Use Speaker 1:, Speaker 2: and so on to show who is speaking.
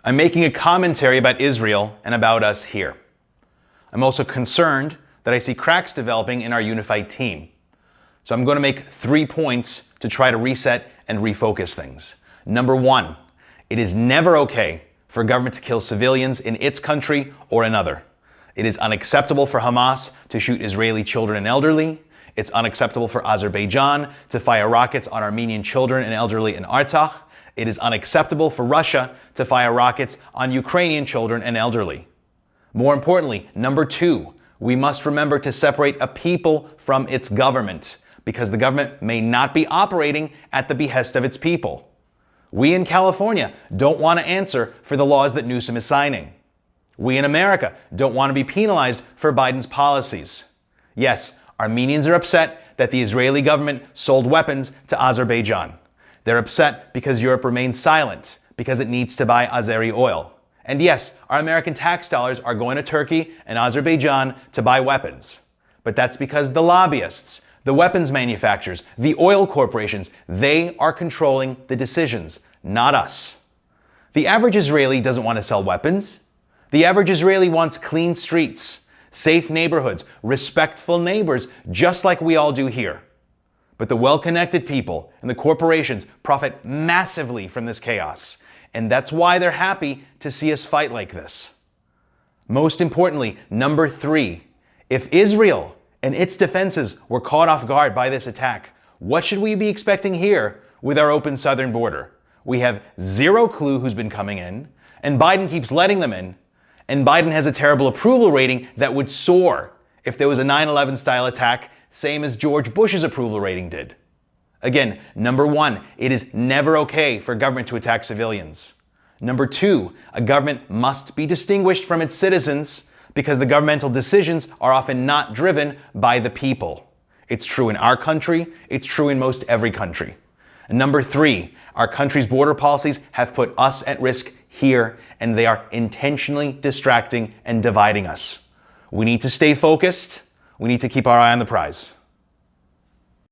Speaker 1: I'm making a commentary about Israel and about us here. I'm also concerned that I see cracks developing in our unified team. So I'm going to make 3 points to try to reset and refocus things. Number 1, it is never okay for a government to kill civilians in its country or another. It is unacceptable for Hamas to shoot Israeli children and elderly. It's unacceptable for Azerbaijan to fire rockets on Armenian children and elderly in Artsakh. It is unacceptable for Russia to fire rockets on Ukrainian children and elderly. More importantly, number 2, we must remember to separate a people from its government, because the government may not be operating at the behest of its people. We in California don't want to answer for the laws that Newsom is signing. We in America don't want to be penalized for Biden's policies. Yes, Armenians are upset that the Israeli government sold weapons to Azerbaijan. They're upset because Europe remains silent, because it needs to buy Azeri oil. And yes, our American tax dollars are going to Turkey and Azerbaijan to buy weapons. But that's because the lobbyists, the weapons manufacturers, the oil corporations, they are controlling the decisions, not us. The average Israeli doesn't want to sell weapons. The average Israeli wants clean streets, safe neighborhoods, respectful neighbors, just like we all do here. But the well-connected people and the corporations profit massively from this chaos. And that's why they're happy to see us fight like this. Most importantly, number 3, if Israel and its defenses were caught off guard by this attack, what should we be expecting here with our open southern border? We have zero clue who's been coming in, and Biden keeps letting them in, and Biden has a terrible approval rating that would soar if there was a 9/11 style attack, same as George Bush's approval rating did. Again, number 1, it is never okay for government to attack civilians. Number 2, a government must be distinguished from its citizens because the governmental decisions are often not driven by the people. It's true in our country, it's true in most every country. And number 3, our country's border policies have put us at risk here, and they are intentionally distracting and dividing us. We need to stay focused. We need to keep our eye on the prize.